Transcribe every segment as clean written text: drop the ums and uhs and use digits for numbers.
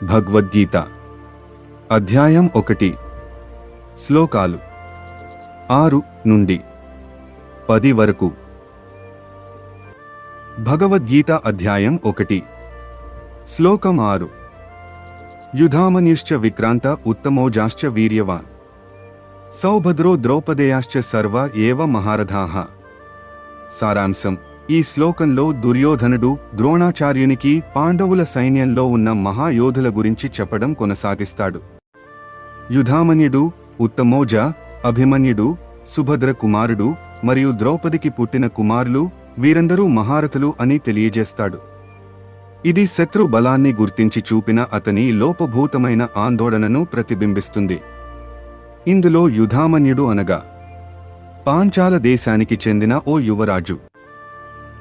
భగవద్గీత అధ్యాయం 1 శ్లోకాలు 6 నుండి 10 వరకు. భగవద్గీత అధ్యాయం 1 శ్లోకం 6. యుధామన్యుశ్చ విక్రాంత ఉత్తమోజాశ్చ వీర్యవాన్ సౌభద్రో ద్రౌపదేయాశ్చ సర్వ ఏవ మహారథాః. సారాంశం: ఈ శ్లోకంలో దుర్యోధనుడు ద్రోణాచార్యునికి పాండవుల సైన్యంలో ఉన్న మహాయోధుల గురించి చెప్పడం కొనసాగిస్తాడు. యుధామన్యుడు, ఉత్తమోజ, అభిమన్యుడు, సుభద్ర కుమారుడు మరియు ద్రౌపదికి పుట్టిన కుమారులు వీరందరూ మహారథులు అని తెలియజేస్తాడు. ఇది శత్రు బలాన్ని గుర్తించి చూపిన అతని లోపభూతమైన ఆందోళనను ప్రతిబింబిస్తుంది. ఇందులో యుధామన్యుడు అనగా పాంచాల దేశానికి చెందిన ఓ యువరాజు.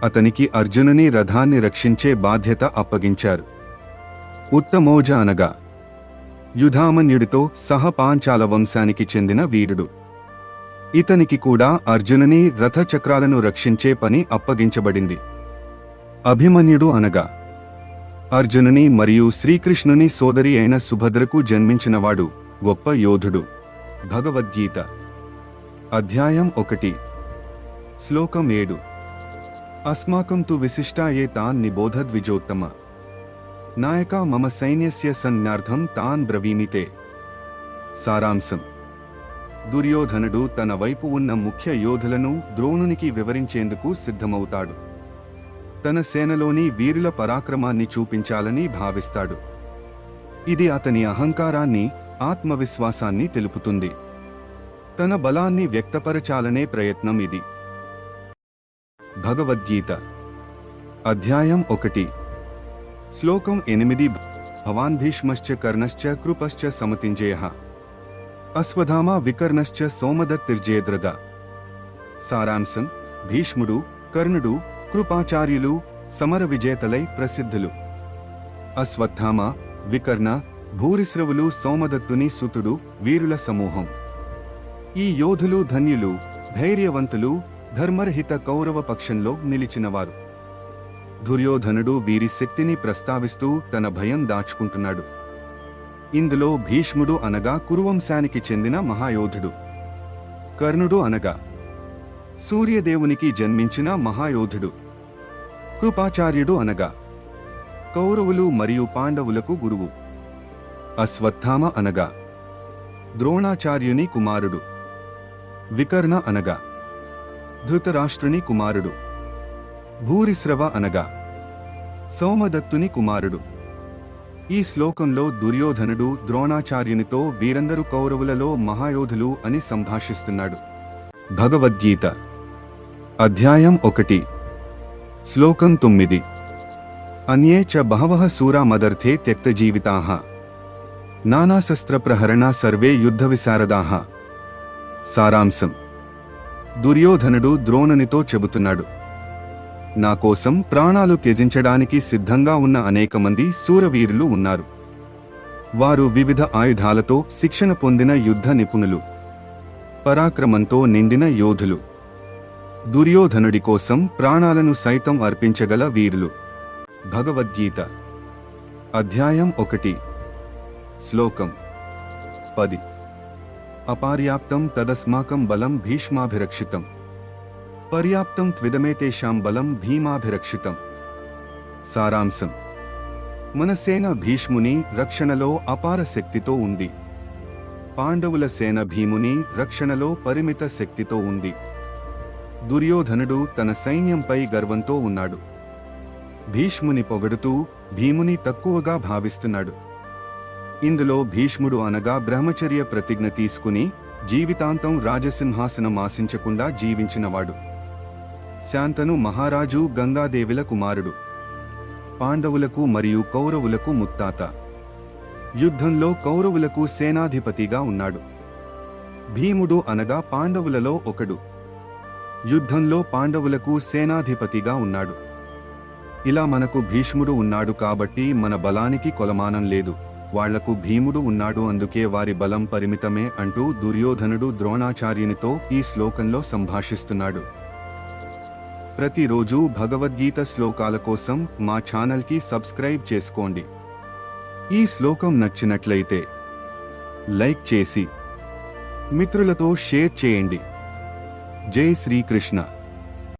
అతనికి అర్జునుని రథాన్ని రక్షించే బాధ్యత అప్పగించారు. ఉత్తమోజ అనగా యుధామన్యుడితో సహ పాంచాల వంశానికి చెందిన వీరుడు. ఇతనికి కూడా అర్జునుని రథచక్రాలను రక్షించే పని అప్పగించబడింది. అభిమన్యుడు అనగా అర్జునుని మరియు శ్రీకృష్ణుని సోదరి అయిన సుభద్రకు జన్మించినవాడు, గొప్ప యోధుడు. భగవద్గీత అధ్యాయం 1 శ్లోకం 7. అస్మాకం తు విశిష్టా ఏ తాన్ నిబోధద్విజోత్తమ నాయక మమ సైన్యస్య సన్యార్థం తాన్ బ్రవీమితే. సారాంశం: దుర్యోధనుడు తన వైపు ఉన్న ముఖ్య యోధులను ద్రోణునికి వివరించేందుకు సిద్ధమవుతాడు. తన సేనలోని వీరుల పరాక్రమాన్ని చూపించాలని భావిస్తాడు. ఇది అతని అహంకారాన్ని, ఆత్మవిశ్వాసాన్ని తెలుపుతుంది. తన బలాన్ని వ్యక్తపరచాలనే ప్రయత్నం ఇది. భగవద్గీత అధ్యాయం 1 శ్లోకం 8. భవాన్ భీష్మశ్చ కర్ణశ్చ కృపశ్చ సమతింజయః అశ్వథామ వికర్ణశ్చ సోమదత్తిర్జయద్రథ. సారాంశం: భీష్ముడు, కర్ణుడు, కృపాచార్యులు సమర విజేతలై ప్రసిద్ధులు. అశ్వత్థామ, వికర్ణ, భూరిశ్రవులు సోమదత్తుని సుతుడు వీరుల సమూహం. ఈ యోధులు ధన్యులు, ధైర్యవంతులు, ధర్మరహిత కౌరవ పక్షంలో నిలిచినవారు. దుర్యోధనుడు వీరి శక్తిని ప్రస్తావిస్తూ తన భయం దాచుకుంటున్నాడు. ఇందులో భీష్ముడు అనగా కురువంశానికి చెందిన మహాయోధుడు. కర్ణుడు అనగా సూర్యదేవునికి జన్మించిన మహాయోధుడు. కృపాచార్యుడు అనగా కౌరవులు మరియు పాండవులకు గురువు. అశ్వత్థామ అనగా ద్రోణాచార్యుని కుమారుడు. వికర్ణ అనగా ధృతరాష్ట్రుని కుమారుడు. భూరిశ్రవ అనగా సోమదత్తుని కుమారుడు. ఈ శ్లోకంలో దుర్యోధనుడు ద్రోణాచార్యునితో వీరందరూ కౌరవులలో మహాయోధులు అని సంభాషిస్తున్నాడు. భగవద్గీత అధ్యాయం 1 శ్లోకం 9. అన్యే చ బహవః శూరా మదర్థే త్యక్తజీవితాః నానాశస్త్రప్రహరణా సర్వే యుద్ధవిశారదాః. సారాంశం: దుర్యోధనుడు ద్రోణునితో చెబుతున్నాడు, నా కోసం ప్రాణాలు త్యజించడానికి సిద్ధంగా ఉన్న అనేక మంది శూరవీరులు ఉన్నారు. వారు వివిధ ఆయుధాలతో శిక్షణ పొందిన యుద్ధ నిపుణులు, పరాక్రమంతో నిండిన యోధులు. దుర్యోధనుడి కోసం ప్రాణాలను సైతం అర్పించగల వీరులు. భగవద్గీత అధ్యాయం 1 శ్లోకం 10. అపార్యాప్తం తదస్మాకం బలం భీష్మాభిరక్షితం పర్యాప్తం త్విదమేతేషాం బలం భీమాభిరక్షితం. సారాంశం: మన సేన భీష్ముని రక్షణలో అపార శక్తితో ఉంది. పాండవుల సేన భీముని రక్షణలో పరిమిత శక్తితో ఉంది. దుర్యోధనుడు తన సైన్యంపై గర్వంతో ఉన్నాడు. భీష్ముని పొగడుతూ భీముని తక్కువగా భావిస్తున్నాడు. ఇందులో భీష్ముడు అనగా బ్రహ్మచర్య ప్రతిజ్ఞ తీసుకుని జీవితాంతం రాజసింహాసనం ఆశించకుండా జీవించినవాడు. శాంతను మహారాజు గంగాదేవిల కుమారుడు. పాండవులకు మరియు కౌరవులకు ముత్తాత. యుద్ధంలో కౌరవులకు సేనాధిపతిగా ఉన్నాడు. భీముడు అనగా పాండవులలో ఒకడు. యుద్ధంలో పాండవులకు సేనాధిపతిగా ఉన్నాడు. ఇలా మనకు భీష్ముడు ఉన్నాడు కాబట్టి మన బలానికి కొలమానం లేదు. వాళ్లకు భీముడు ఉన్నాడు, అందుకే వారి బలం పరిమితమే అంటూ దుర్యోధనుడు ద్రోణాచార్యునితో ఈ శ్లోకంలో సంభాషిస్తున్నాడు. ప్రతిరోజు భగవద్గీత శ్లోకాల కోసం మా ఛానల్కి సబ్స్క్రైబ్ చేసుకోండి. ఈ శ్లోకం నచ్చినట్లయితే లైక్ చేసి మిత్రులతో షేర్ చేయండి. జై శ్రీకృష్ణ.